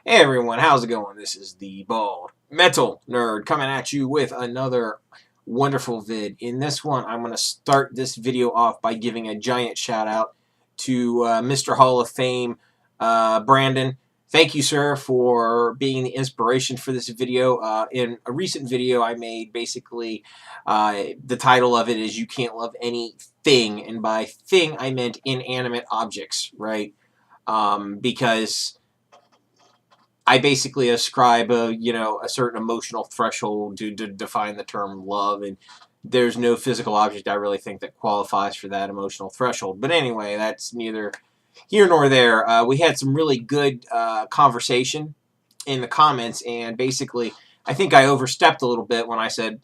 Hey everyone, how's it going? This is the Bald Metal Nerd coming at you with another wonderful vid. In this one, I'm going to start this video off by giving a giant shout out to Mr. Hall of Fame, Brandon. Thank you, sir, for being the inspiration for this video. In a recent video I made, basically, the title of it is "You Can't Love Anything," and by thing I meant inanimate objects, right? Because I basically ascribe a certain emotional threshold to define the term love, and there's no physical object I really think that qualifies for that emotional threshold. But anyway, that's neither here nor there. We had some really good conversation in the comments, and basically, I think I overstepped a little bit when I said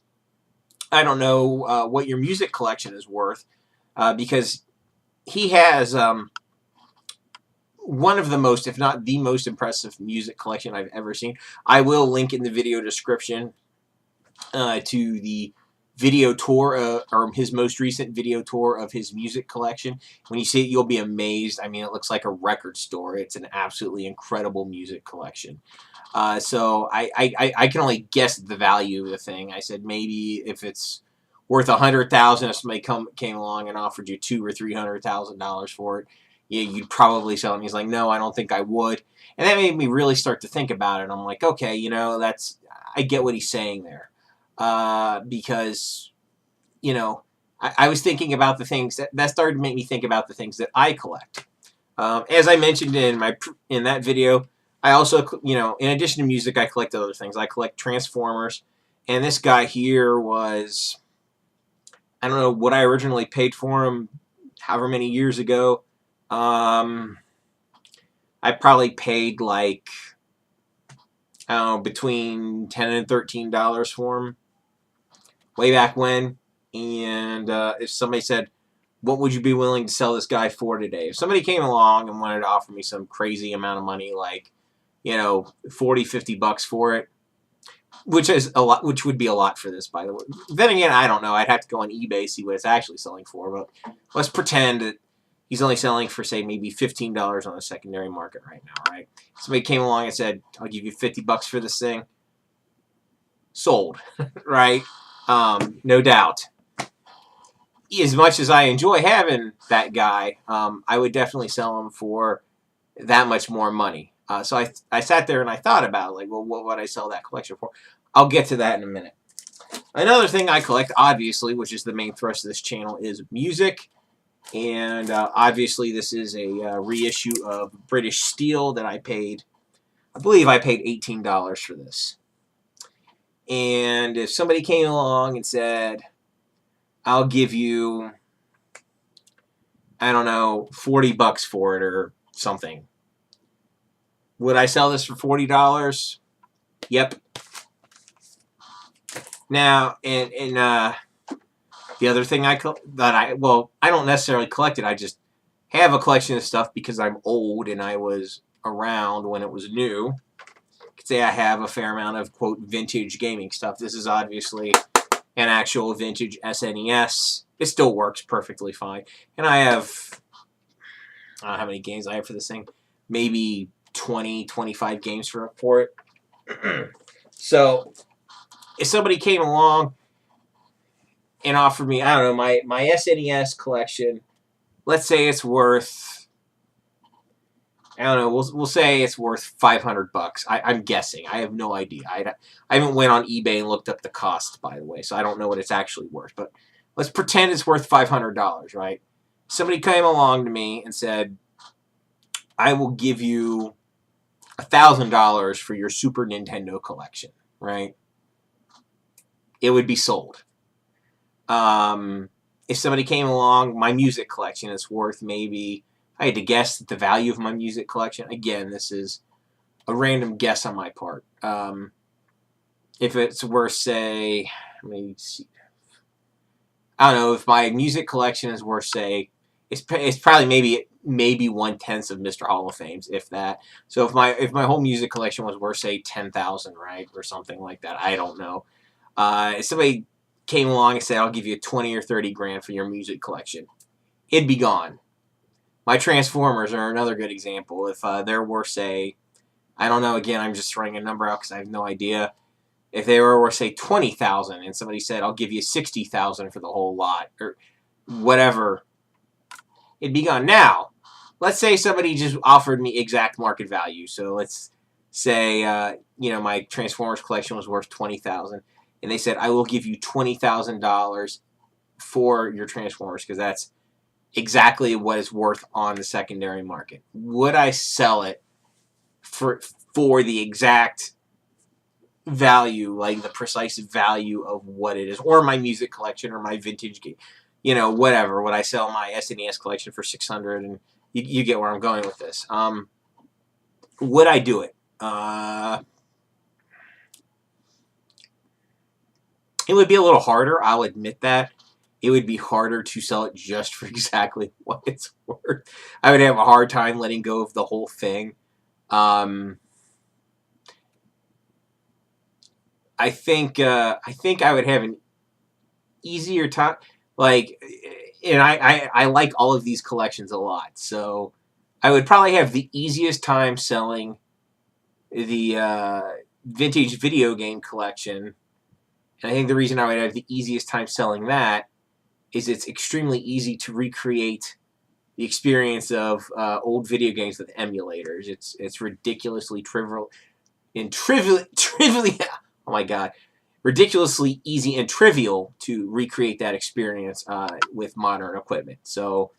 I don't know what your music collection is worth, because he has one of the most, if not the most impressive music collection I've ever seen. I will link in the video description to the video tour, or his most recent video tour of his music collection. When you see it, you'll be amazed. I mean, it looks like a record store. It's an absolutely incredible music collection. So I can only guess the value of the thing. I said maybe if it's worth $100,000, if somebody came along and offered you $200,000 or $300,000 for it, yeah, you'd probably sell it. And he's like, no, I don't think I would. And that made me really start to think about it. I'm like, okay, I get what he's saying there. Because, I was thinking about the things that started to make me think about the things that I collect. As I mentioned in that video, I also, in addition to music, I collect other things. I collect Transformers. And this guy here was, I don't know what I originally paid for him however many years ago. I probably paid like, I don't know, between $10 and $13 for them way back when. And if somebody said, what would you be willing to sell this guy for today? If somebody came along and wanted to offer me some crazy amount of money, like, $40-50 for it, which is a lot, which would be a lot for this, by the way. Then again, I don't know. I'd have to go on eBay, see what it's actually selling for, but let's pretend that he's only selling for, say, maybe $15 on the secondary market right now, right? Somebody came along and said, I'll give you $50 for this thing. Sold, right? No doubt. As much as I enjoy having that guy, I would definitely sell him for that much more money. So I sat there and I thought about it, like, well, what would I sell that collection for? I'll get to that in a minute. Another thing I collect, obviously, which is the main thrust of this channel, is music. And obviously this is a reissue of British Steel that I believe I paid $18 for this. And if somebody came along and said, I'll give you, I don't know, $40 for it or something, would I sell this for $40? Yep. Now, the other thing I don't necessarily collect it. I just have a collection of stuff because I'm old and I was around when it was new. You could say I have a fair amount of, quote, vintage gaming stuff. This is obviously an actual vintage SNES. It still works perfectly fine. And I have, I don't know how many games I have for this thing. Maybe 20, 25 games for it. So, if somebody came along and offered me, I don't know, my SNES collection, let's say it's worth, I don't know, we'll say it's worth $500. I'm guessing. I have no idea. I haven't went on eBay and looked up the cost, by the way, so I don't know what it's actually worth. But let's pretend it's worth $500, right? Somebody came along to me and said, I will give you $1,000 for your Super Nintendo collection, right? It would be sold. If somebody came along, my music collection is worth maybe, I had to guess the value of my music collection. Again, this is a random guess on my part. If it's worth, say, let me see. I don't know, if my music collection is worth, say, it's probably maybe 1/10 of Mr. Hall of Fame's, if that. So if my whole music collection was worth, say, $10,000, right, or something like that, I don't know. If somebody came along and said, I'll give you 20 or 30 grand for your music collection, it'd be gone. My Transformers are another good example. If they're worth, say, I don't know. Again, I'm just throwing a number out because I have no idea. If they were, say, 20,000, and somebody said, "I'll give you 60,000 for the whole lot," or whatever, it'd be gone. Now, let's say somebody just offered me exact market value. So let's say, my Transformers collection was worth 20,000, and they said, "I will give you $20,000 for your Transformers because that's exactly what it's worth on the secondary market." Would I sell it for the exact value, like the precise value of what it is, or my music collection, or my vintage game, whatever? Would I sell my SNES collection for 600? And you get where I'm going with this. Would I do it? It would be a little harder. I'll admit that. It would be harder to sell it just for exactly what it's worth. I would have a hard time letting go of the whole thing. I think I would have an easier time. And I like all of these collections a lot, so I would probably have the easiest time selling the vintage video game collection. And I think the reason I would have the easiest time selling that is it's extremely easy to recreate the experience of old video games with emulators. It's ridiculously trivial and trivially. Oh my god, ridiculously easy and trivial to recreate that experience with modern equipment. So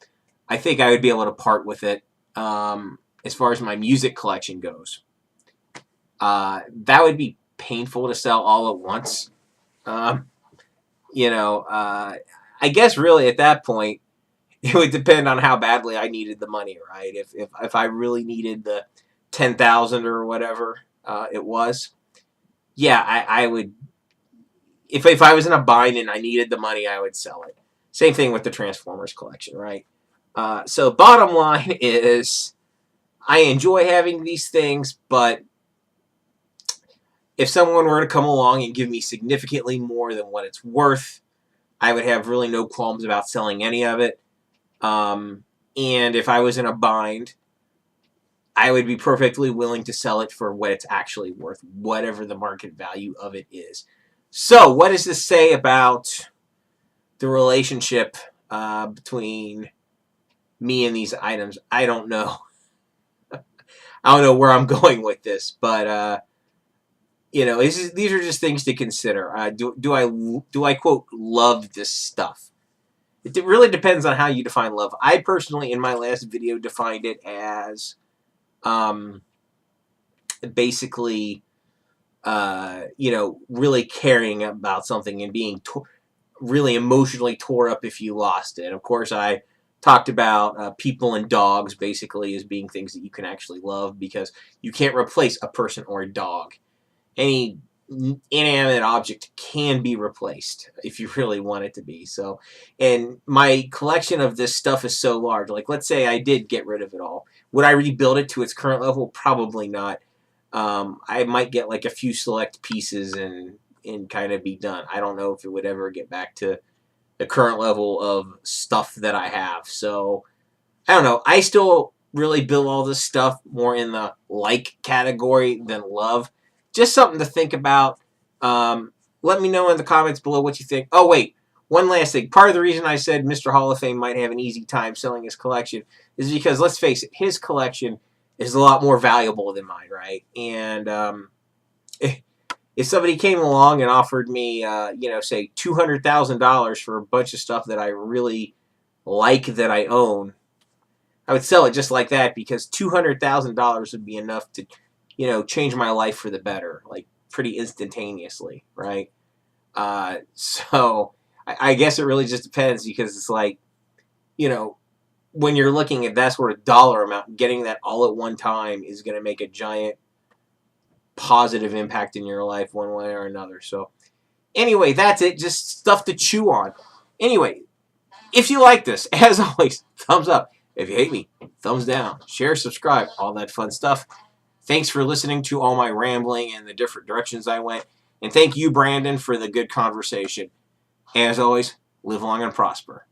I think I would be able to part with it. As far as my music collection goes, that would be painful to sell all at once. I guess really at that point, it would depend on how badly I needed the money, right? If I really needed the 10,000 or whatever it was, yeah, I would. If I was in a bind and I needed the money, I would sell it. Same thing with the Transformers collection, right? So bottom line is, I enjoy having these things, but if someone were to come along and give me significantly more than what it's worth, I would have really no qualms about selling any of it. And if I was in a bind, I would be perfectly willing to sell it for what it's actually worth, whatever the market value of it is. So, what does this say about the relationship between me and these items? I don't know. I don't know where I'm going with this, but these are just things to consider. Do I quote love this stuff? It really depends on how you define love. I personally, in my last video, defined it as basically, really caring about something and being really emotionally tore up if you lost it. Of course, I talked about people and dogs basically as being things that you can actually love because you can't replace a person or a dog. Any inanimate object can be replaced if you really want it to be. So, and my collection of this stuff is so large. Like, let's say I did get rid of it all. Would I rebuild it to its current level? Probably not. I might get like a few select pieces and kind of be done. I don't know if it would ever get back to the current level of stuff that I have. So, I don't know. I still really build all this stuff more in the like category than love. Just something to think about. Let me know in the comments below what you think. Oh, wait. One last thing. Part of the reason I said Mr. Hall of Fame might have an easy time selling his collection is because, let's face it, his collection is a lot more valuable than mine, right? And if somebody came along and offered me, say $200,000 for a bunch of stuff that I really like that I own, I would sell it just like that because $200,000 would be enough to change my life for the better, like pretty instantaneously, right? So I guess it really just depends because it's like, when you're looking at that sort of dollar amount, getting that all at one time is going to make a giant positive impact in your life one way or another. So anyway, that's it. Just stuff to chew on. Anyway, if you like this, as always, thumbs up. If you hate me, thumbs down. Share, subscribe, all that fun stuff. Thanks for listening to all my rambling and the different directions I went. And thank you, Brandon, for the good conversation. As always, live long and prosper.